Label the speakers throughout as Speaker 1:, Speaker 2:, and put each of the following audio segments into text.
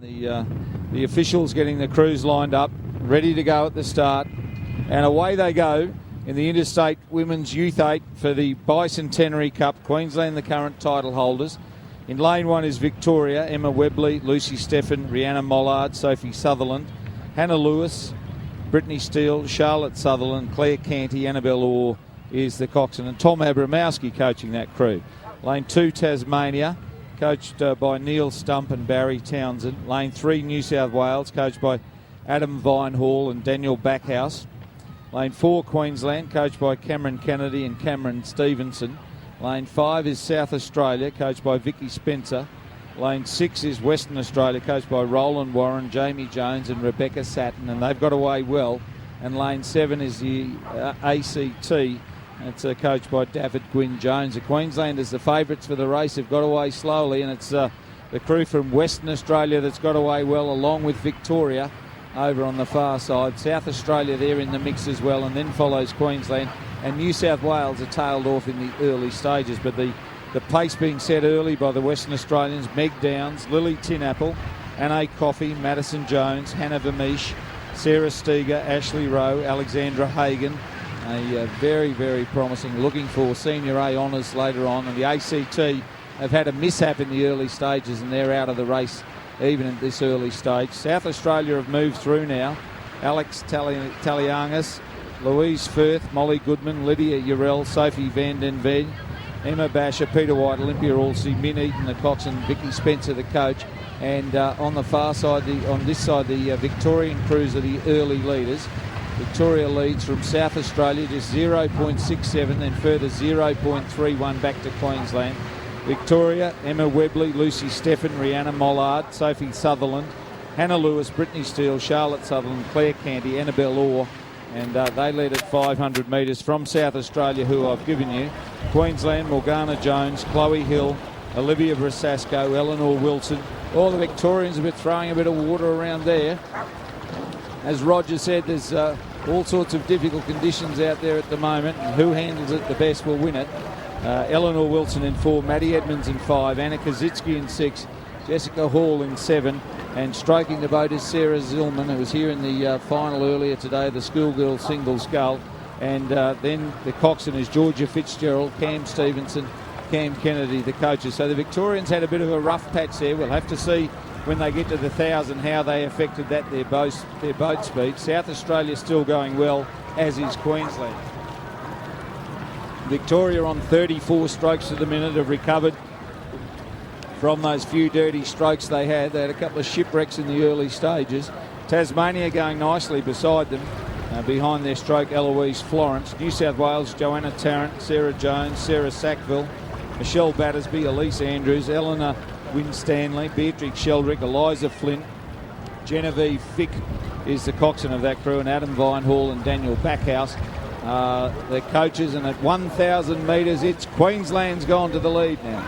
Speaker 1: The officials getting the crews lined up, ready to go at the start. And away they go in the Interstate Women's Youth 8 for the Bicentenary Cup. Queensland, the current title holders. In lane one is Victoria, Emma Webley, Lucy Steffen, Rhianna Mollard, Sophie Sutherland, Hannah Lewis, Brittany Steele, Charlotte Sutherland, Claire Canty, Annabelle Orr is the coxswain, and Tom Abramowski coaching that crew. Lane 2, Tasmania, coached by Neil Stump and Barry Townsend. Lane 3, New South Wales, coached by Adam Vinehall and Daniel Backhouse. Lane 4, Queensland, coached by Cameron Kennedy and Cameron Stevenson. Lane 5 is South Australia, coached by Vicky Spencer. Lane 6 is Western Australia, coached by Roland Warren, Jamie Jones and Rebecca Satin, and they've got away well. And Lane 7 is the ACT. It's coached by David Gwynn Jones. The Queenslanders, the favourites for the race, have got away slowly, and it's the crew from Western Australia that's got away well, along with Victoria over on the far side. South Australia there in the mix as well, and then follows Queensland. And New South Wales are tailed off in the early stages, but the pace being set early by the Western Australians: Meg Downs, Lily Tinapple, Anne Coffey, Madison Jones, Hannah Vermeesh, Sarah Steger, Ashley Rowe, Alexandra Hagan. A very, very promising, looking for Senior A honours later on. And the ACT have had a mishap in the early stages, and they're out of the race even at this early stage. South Australia have moved through now. Alex Taliangis, Louise Firth, Molly Goodman, Lydia Yerrell, Sophie Van Den Veen, Emma Basher, Peter White, Olympia Aldersey, Min Eaton, the coxswain, Vicky Spencer, the coach. And on the far side, on this side, the Victorian crews are the early leaders. Victoria leads from South Australia, just 0.67, then further 0.31 back to Queensland. Victoria, Emma Webley, Lucy Steffen, Rhianna Mollard, Sophie Sutherland, Hannah Lewis, Brittany Steele, Charlotte Sutherland, Claire Canty, Annabelle Orr, and they led at 500 metres. From South Australia, who I've given you: Queensland, Morgana Jones, Chloe Hill, Olivia Brasasco, Eleanor Wilson. All the Victorians have been throwing a bit of water around there. As Roger said, there's all sorts of difficult conditions out there at the moment, and who handles it the best will win it. Eleanor Wilson in 4, Maddie Edmonds in 5, Anna Kazitsky in 6, Jessica Hall in 7, and stroking the boat is Sarah Zillman, who was here in the final earlier today, the schoolgirl single scull. And then the coxswain is Georgia Fitzgerald, Cam Stevenson, Cam Kennedy, the coaches. So the Victorians had a bit of a rough patch there. We'll have to see when they get to the 1,000 how they affected that, their boat speed. South Australia still going well, as is Queensland. Victoria on 34 strokes to the minute have recovered from those few dirty strokes they had. They had a couple of shipwrecks in the early stages. Tasmania going nicely beside them. Behind their stroke, Eloise Florence. New South Wales, Joanna Tarrant, Sarah Jones, Sarah Sackville, Michelle Battersby, Elise Andrews, Eleanor Winstanley, Beatrix Sheldrick, Eliza Flint, Genevieve Fick is the coxswain of that crew, and Adam Vinehall and Daniel Backhouse, the coaches. And at 1,000 metres, it's Queensland's gone to the lead now.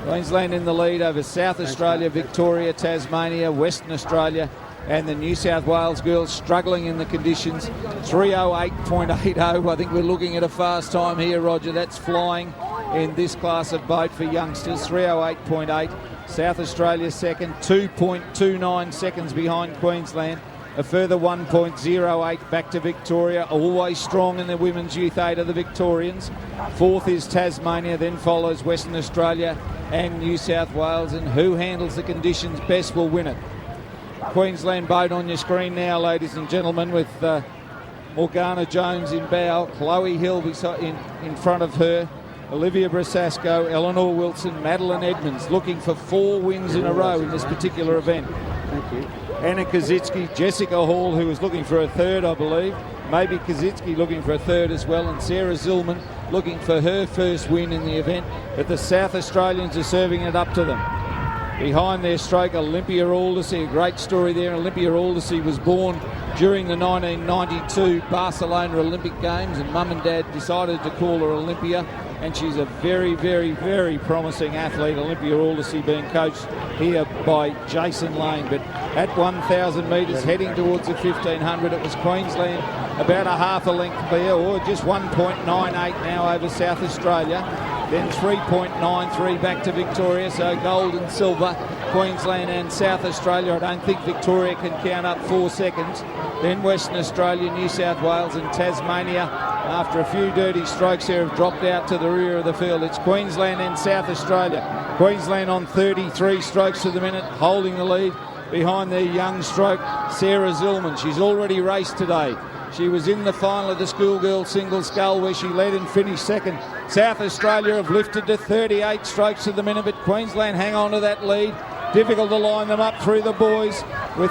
Speaker 1: Queensland in the lead over South Australia, Victoria, Tasmania, Western Australia, and the New South Wales girls struggling in the conditions. 3:08.80. I think we're looking at a fast time here, Roger. That's flying in this class of boat for youngsters. 3:08.8. South Australia second, 2.29 seconds behind Queensland. A further 1.08 back to Victoria. Always strong in the Women's Youth 8 of the Victorians. Fourth is Tasmania, then follows Western Australia and New South Wales. And who handles the conditions best will win it. Queensland boat on your screen now, ladies and gentlemen, with Morgana Jones in bow, Chloe Hill in front of her, Olivia Brasasco, Eleanor Wilson, Madeline Edmonds, looking for 4 wins in a row in this particular event.
Speaker 2: Thank you.
Speaker 1: Anna Kazitsky, Jessica Hall, who is looking for a third, I believe. Maybe Kazitsky looking for a third as well. And Sarah Zillman looking for her first win in the event. But the South Australians are serving it up to them. Behind their stroke, Olympia Aldersey, a great story there. Olympia Aldersey was born during the 1992 Barcelona Olympic Games, and Mum and Dad decided to call her Olympia. And she's a very, very, very promising athlete. Olympia Aldersey being coached here by Jason Lane. But at 1,000 metres, heading towards the 1,500, it was Queensland about a half a length clear, or just 1.98 now over South Australia. then 3.93 back to Victoria, so gold and silver, Queensland and South Australia. I don't think Victoria can count up 4 seconds. Then Western Australia, New South Wales and Tasmania, after a few dirty strokes here, have dropped out to the rear of the field. It's Queensland and South Australia. Queensland on 33 strokes to the minute, holding the lead behind their young stroke, Sarah Zillman. She's already raced today. She was in the final of the schoolgirl singles scull where she led and finished second. South Australia have lifted to 38 strokes to the minute, but Queensland hang on to that lead. Difficult to line them up through the boys, with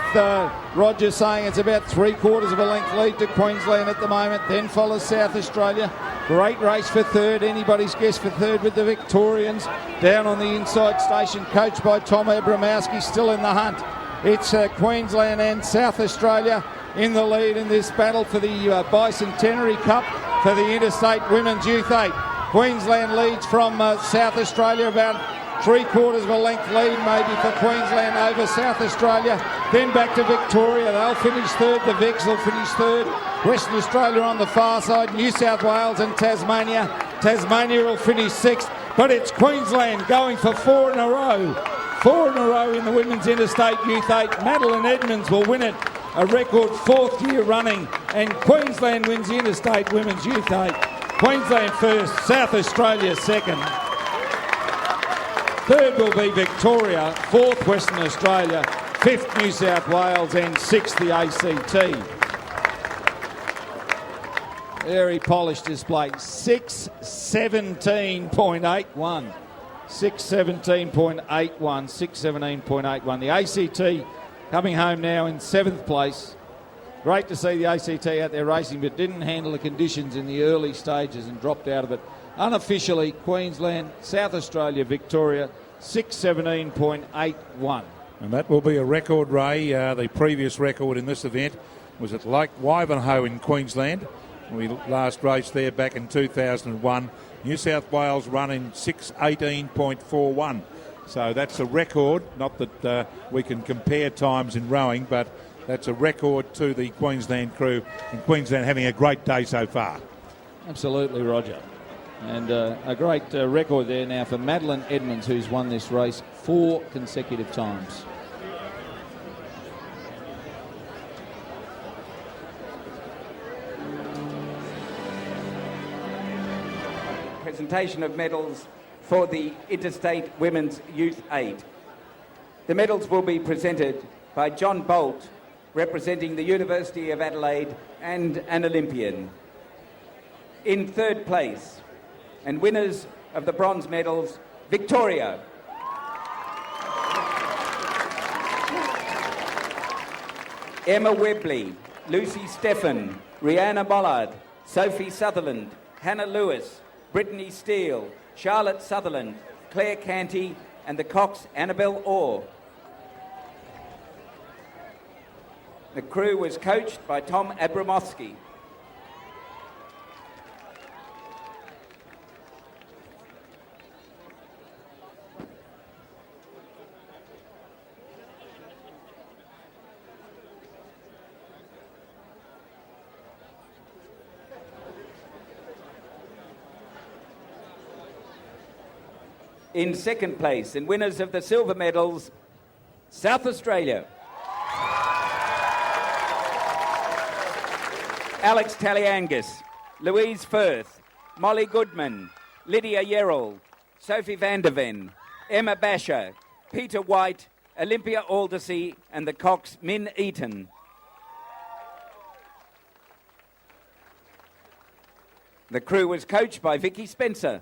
Speaker 1: Roger saying it's about 3/4 of a length lead to Queensland at the moment. Then follows South Australia. Great race for third. Anybody's guess for third with the Victorians. Down on the inside station, coached by Tom Abramowski, still in the hunt. It's Queensland and South Australia in the lead in this battle for the Bicentenary Cup for the Interstate Women's Youth 8. Queensland leads from South Australia, about 3/4 of a length lead maybe for Queensland over South Australia. Then back to Victoria. They'll finish third. The Vics will finish third. Western Australia on the far side. New South Wales and Tasmania. Tasmania will finish sixth. But it's Queensland going for 4 in a row. 4 in a row in the Women's Interstate Youth 8. Madeline Edmonds will win it. A record 4th year running. And Queensland wins the Interstate Women's Youth 8. Queensland first. South Australia second. Third will be Victoria, 4th Western Australia, 5th New South Wales and 6th the ACT. Very polished display. 6:17.81. 6:17.81. 6:17.81. The ACT coming home now in 7th place. Great to see the ACT out there racing, but didn't handle the conditions in the early stages and dropped out of it. Unofficially, Queensland, South Australia, Victoria, 6:17.81.
Speaker 2: And that will be a record, Ray. The previous record in this event was at Lake Wivenhoe in Queensland. We last raced there back in 2001. New South Wales run in 6:18.41. So that's a record. Not that we can compare times in rowing, but that's a record to the Queensland crew. And Queensland having a great day so far.
Speaker 1: Absolutely, Roger. And a great record there now for Madeline Edmonds, who's won this race 4 consecutive times.
Speaker 3: Presentation of medals for the Interstate Women's Youth 8. The medals will be presented by John Bolt, representing the University of Adelaide and an Olympian. In third place, and winners of the bronze medals, Victoria. Emma Webley, Lucy Stephan, Rihanna Mollard, Sophie Sutherland, Hannah Lewis, Brittany Steele, Charlotte Sutherland, Claire Canty, and the cox Annabelle Orr. The crew was coached by Tom Abramowski. In second place, and winners of the silver medals, South Australia. Alex Taliangis, Louise Firth, Molly Goodman, Lydia Yerrell, Sophie van der Ven, Emma Basher, Peter White, Olympia Aldersey, and the cox Min Eaton. The crew was coached by Vicky Spencer.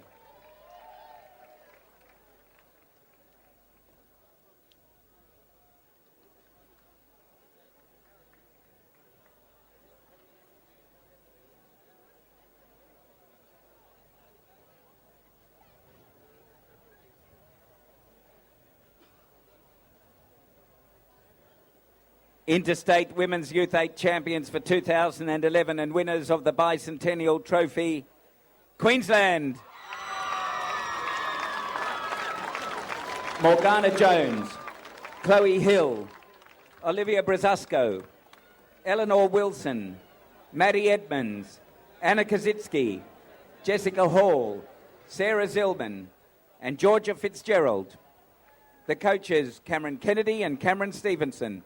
Speaker 3: Interstate Women's Youth 8 champions for 2011 and winners of the Bicentennial Trophy, Queensland. Morgana Jones, Chloe Hill, Olivia Brzasco, Eleanor Wilson, Maddie Edmonds, Anna Kazitsky, Jessica Hall, Sarah Zillman and Georgia Fitzgerald. The coaches, Cameron Kennedy and Cameron Stevenson.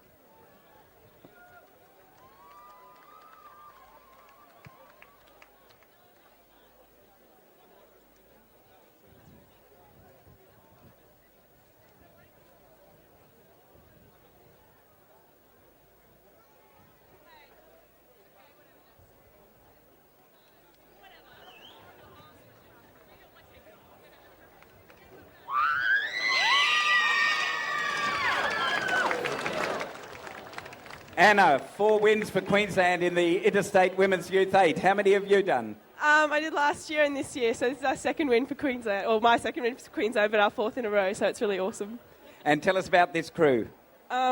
Speaker 3: Anna, 4 wins for Queensland in the Interstate Women's Youth 8. How many have you done?
Speaker 4: I did last year and this year, so this is our second win for Queensland, or my second win for Queensland, but our 4th in a row, so it's really awesome.
Speaker 3: And tell us about this crew.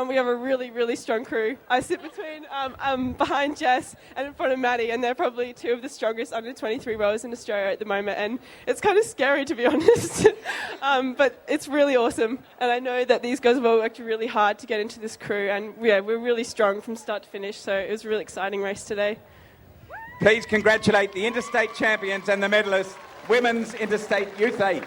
Speaker 4: We have a really, really strong crew. I sit between behind Jess and in front of Maddie, and they're probably 2 of the strongest under 23 rowers in Australia at the moment, and it's kind of scary, to be honest. But it's really awesome, and I know that these guys have all worked really hard to get into this crew, and yeah, we're really strong from start to finish, so it was a really exciting race today.
Speaker 3: Please congratulate the Interstate champions and the medalists, Women's Interstate Youth 8.